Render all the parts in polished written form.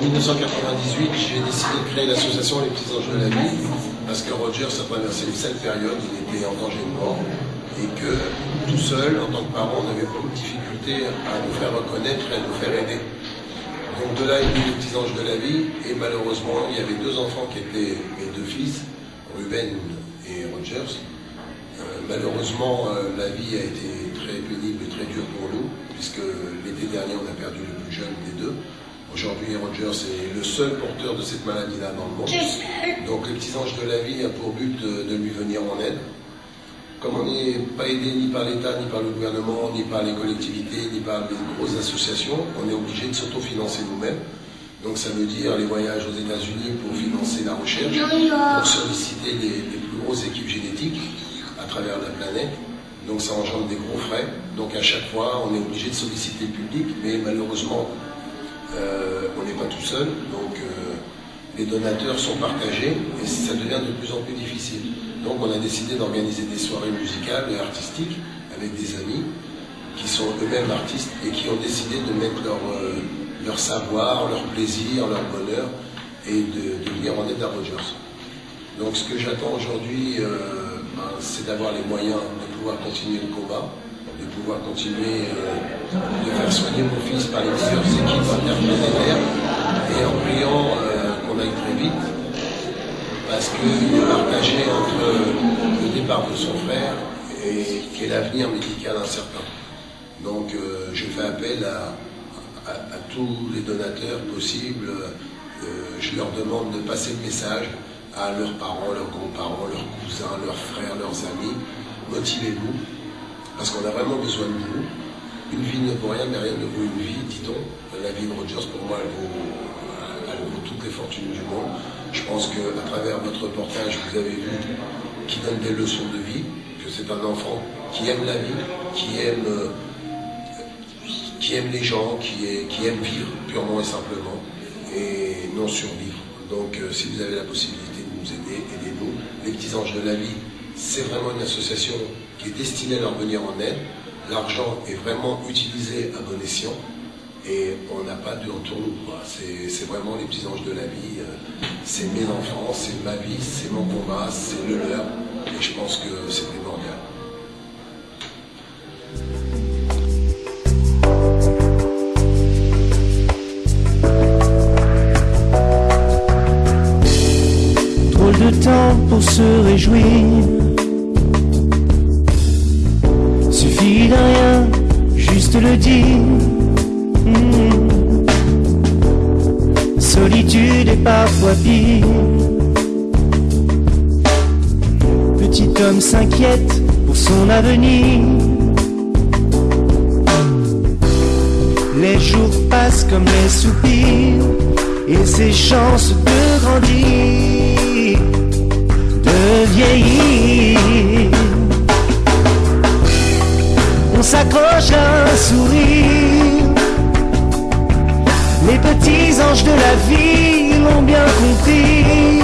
1998, j'ai décidé de créer l'association Les Petits Anges de la Vie, parce que Roger a traversé une sale période, il était en danger de mort, et que tout seul, en tant que parent, on avait beaucoup de difficultés à nous faire reconnaître et à nous faire aider. Donc de là est venu Les Petits Anges de la Vie, et malheureusement, il y avait deux enfants qui étaient mes deux fils, Ruben et Rogers. Malheureusement, la vie a été très pénible et très dure pour nous, puisque l'été dernier, on a perdu le plus jeune des deux. Aujourd'hui, Rogers est le seul porteur de cette maladie-là dans le monde. Donc, les Petits Anges de la Vie a pour but de lui venir en aide. Comme on n'est pas aidé ni par l'État, ni par le gouvernement, ni par les collectivités, ni par les grosses associations, on est obligé de s'autofinancer nous-mêmes. Donc, ça veut dire les voyages aux États-Unis pour financer la recherche, pour solliciter les plus grosses équipes génétiques à travers la planète. Donc, ça engendre des gros frais. Donc, à chaque fois, on est obligé de solliciter le public, mais malheureusement, on n'est pas tout seul, donc les donateurs sont partagés et ça devient de plus en plus difficile. Donc on a décidé d'organiser des soirées musicales et artistiques avec des amis qui sont eux-mêmes artistes et qui ont décidé de mettre leur savoir, leur plaisir, leur bonheur et de venir en aide à Rogers. Donc ce que j'attends aujourd'hui, c'est d'avoir les moyens de pouvoir continuer le combat, de pouvoir continuer de faire soigner mon fils par les diverses équipes interplanétaires et en priant qu'on aille très vite parce qu'il est partagé entre le départ de son frère et l'avenir médical incertain. Donc je fais appel à tous les donateurs possibles. Je leur demande de passer le message à leurs parents, leurs grands-parents, leurs cousins, leurs frères, leurs amis. Motivez-vous. Parce qu'on a vraiment besoin de vous. Une vie ne vaut rien, mais rien ne vaut une vie, dit-on. La vie de Rogers, pour moi, elle vaut toutes les fortunes du monde. Je pense qu'à travers votre reportage, vous avez vu qu'il donne des leçons de vie, que c'est un enfant qui aime la vie, qui aime les gens, qui aime vivre purement et simplement, et non survivre. Donc, si vous avez la possibilité de nous aider, aidez-nous. Les Petits Anges de la Vie, c'est vraiment une association qui est destinée à leur venir en aide. L'argent est vraiment utilisé à bon escient et on n'a pas de retour. C'est vraiment Les Petits Anges de la Vie. C'est mes enfants, c'est ma vie, c'est mon combat, c'est le leur. Et je pense que c'est primordial. Drôle de temps pour se réjouir. Suffit de rien, juste le dire. Solitude est parfois pire. Petit homme s'inquiète pour son avenir. Les jours passent comme les soupirs et ses chances de grandir, de vieillir. On s'accroche à un sourire. Les petits anges de la vie l'ont bien compris.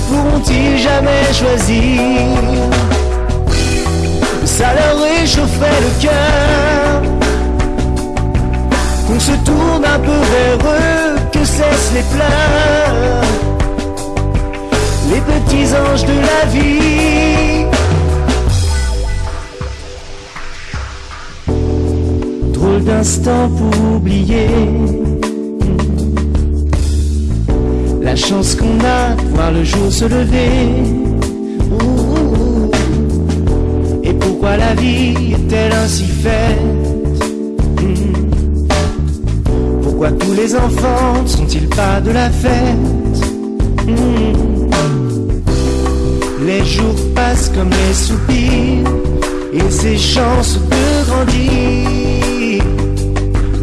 Pourront-ils jamais choisir? Ça leur réchaufferait le cœur qu'on se tourne un peu vers eux, que cessent les pleurs. Les petits anges de la vie. Drôle d'instant pour oublier la chance qu'on a de voir le jour se lever. Et pourquoi la vie est-elle ainsi faite? Pourquoi tous les enfants ne sont-ils pas de la fête? Les jours passent comme les soupirs et ces chances de grandir,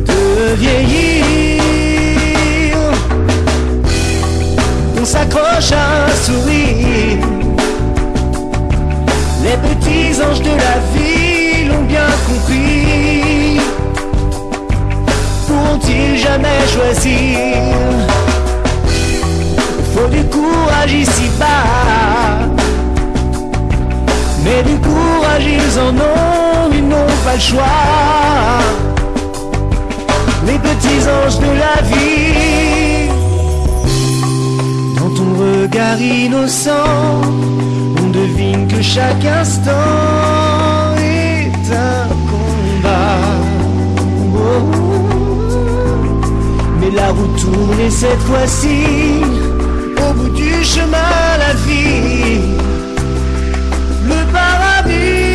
de vieillir. On s'accroche à un sourire. Les petits anges de la vie l'ont bien compris. Pourront-ils jamais choisir? Il faut du courage ici-bas, mais du courage ils en ont, ils n'ont pas le choix. Les petits petits anges de la vie. Dans ton regard innocent, on devine que chaque instant est un combat. Mais la roue tourne et cette fois-ci, au bout du chemin, la vie, le paradis.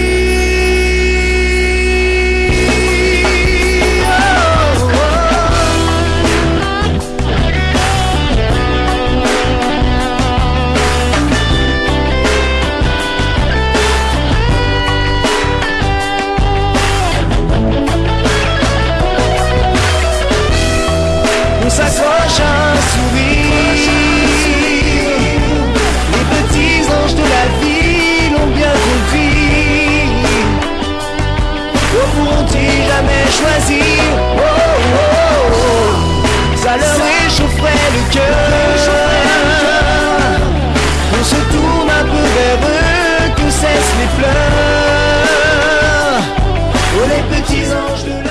On s'accroche à un sourire. Les petits anges de la vie l'ont bien compris. Pourront-ils jamais choisir? Oh, oh, oh. Ça leur réchaufferait le cœur. On se tourne un peu vers eux, que cessent les pleurs. Oh, les petits anges de la vie.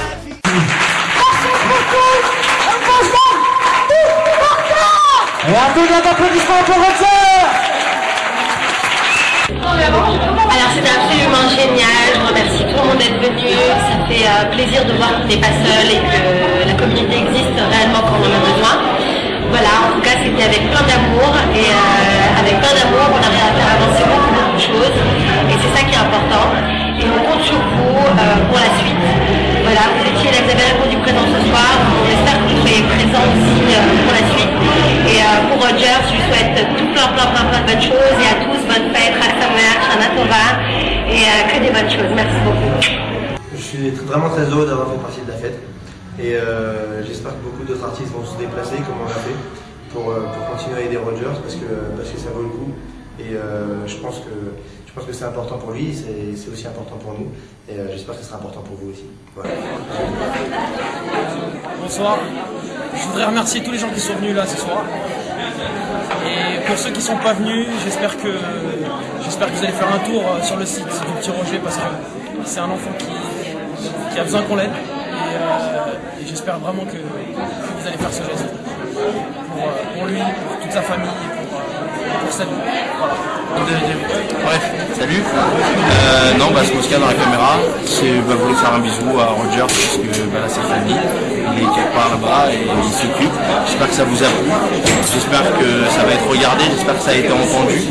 Et un peu d'applaudissements pour Roger. Alors c'était absolument génial, je remercie tout le monde d'être venu, ça fait plaisir de voir qu'on n'est pas seul et que la communauté existe réellement quand on en a besoin. Voilà, en tout cas c'était avec plein d'amour et avec plein d'amour on arrive à faire avancer beaucoup de choses et c'est ça qui est important et on compte sur vous pour la suite. Voilà, vous étiez là, vous avez répondu présent ce soir, on espère que vous soyez présents aussi pour la suite. Et pour Roger, je lui souhaite plein de bonnes choses et à tous bonne fête, Raksamer, Shana Tova et que des bonnes choses. Merci beaucoup. Je suis vraiment très heureux d'avoir fait partie de la fête et j'espère que beaucoup d'autres artistes vont se déplacer comme on l'a fait pour continuer à aider Roger parce que ça vaut le coup et je pense que c'est important pour lui, c'est aussi important pour nous et j'espère que ce sera important pour vous aussi. Voilà. Bonsoir, je voudrais remercier tous les gens qui sont venus là ce soir et pour ceux qui ne sont pas venus, j'espère que vous allez faire un tour sur le site du Petit Roger parce que c'est un enfant qui a besoin qu'on l'aide et j'espère vraiment que vous allez faire ce geste pour lui, pour toute sa famille et pour sa vie. Voilà. Bref, salut. Non, Smosca dans la caméra, j'ai voulu faire un bisou à Roger parce que là c'est fini. Il est quelque part là-bas et il s'occupe. J'espère que ça vous a plu. J'espère que ça va être regardé. J'espère que ça a été entendu.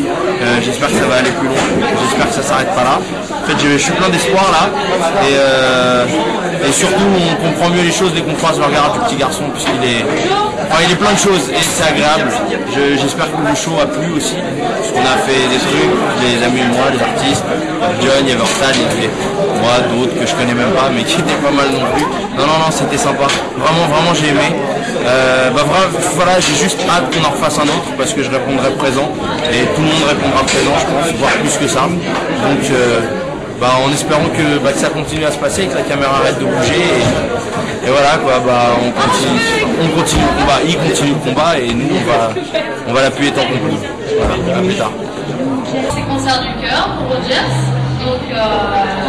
J'espère que ça va aller plus loin. J'espère que ça s'arrête pas là. En fait, je suis plein d'espoir là. Et surtout, on comprend mieux les choses dès qu'on croise le regard du petit garçon puisqu'il est... Enfin, il est plein de choses et c'est agréable. J'espère que le show a plu aussi. Parce qu'on a fait des trucs, les amis et moi, les artistes, John, il y avait Ortal, il y avait moi, d'autres que je connais même pas, mais qui étaient pas mal non plus. Non, c'était sympa. Vraiment, j'ai aimé. Voilà, j'ai juste hâte qu'on en refasse un autre parce que je répondrai présent et tout le monde répondra présent, je pense, voire plus que ça. Donc, en espérant que ça continue à se passer et que la caméra arrête de bouger. Et voilà quoi, on continue le combat, il continue le combat et nous on va l'appuyer tant qu'on peut. Voilà, à plus tard. C'est concert du cœur pour Rogers, donc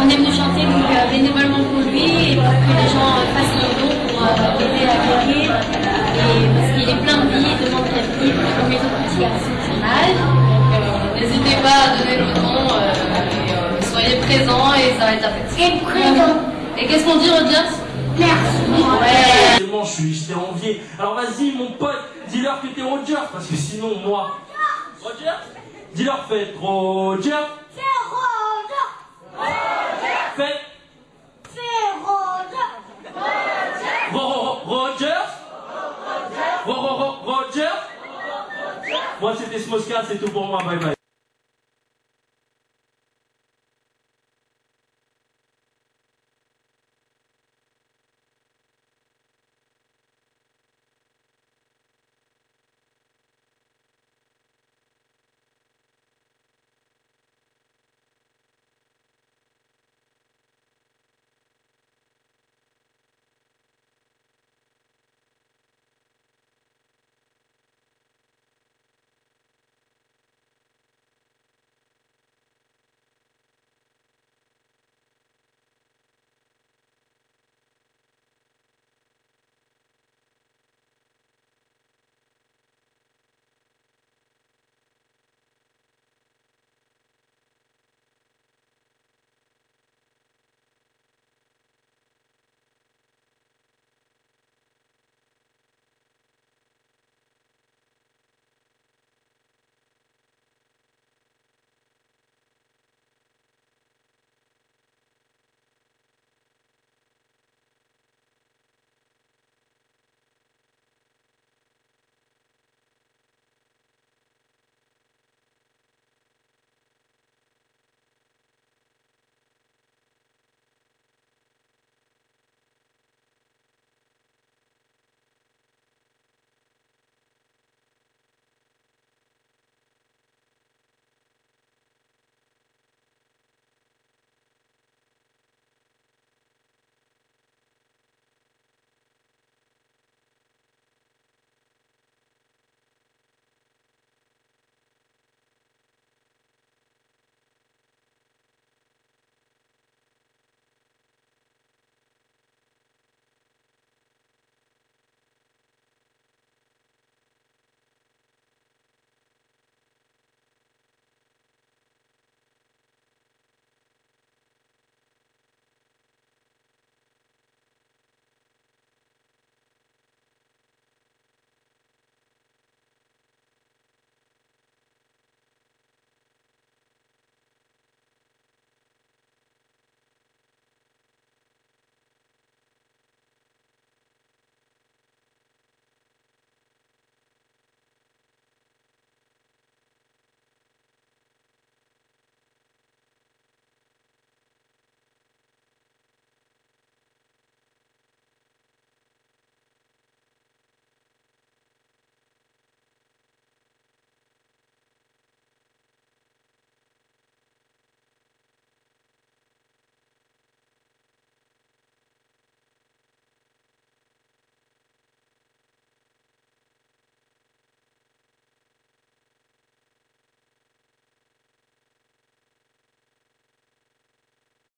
on est venu chanter bénévolement pour lui et pour que les gens fassent leur don pour aider à guérir et parce qu'il est plein de vie, de manque de vie, comme les autres petits garçons de son âge. Donc n'hésitez pas à donner le don, soyez présents et ça va être apprécié. Et présent. Et qu'est-ce qu'on dit Rogers? Merci. Ouais. Je t'ai envié. Alors vas-y mon pote, dis-leur que t'es Roger, parce que sinon moi... Roger? Dis-leur faites Roger. C'est Roger. Roger. Faites. C'est Roger. Roger. Roger. Moi c'était Smosca, c'est tout pour moi, bye bye.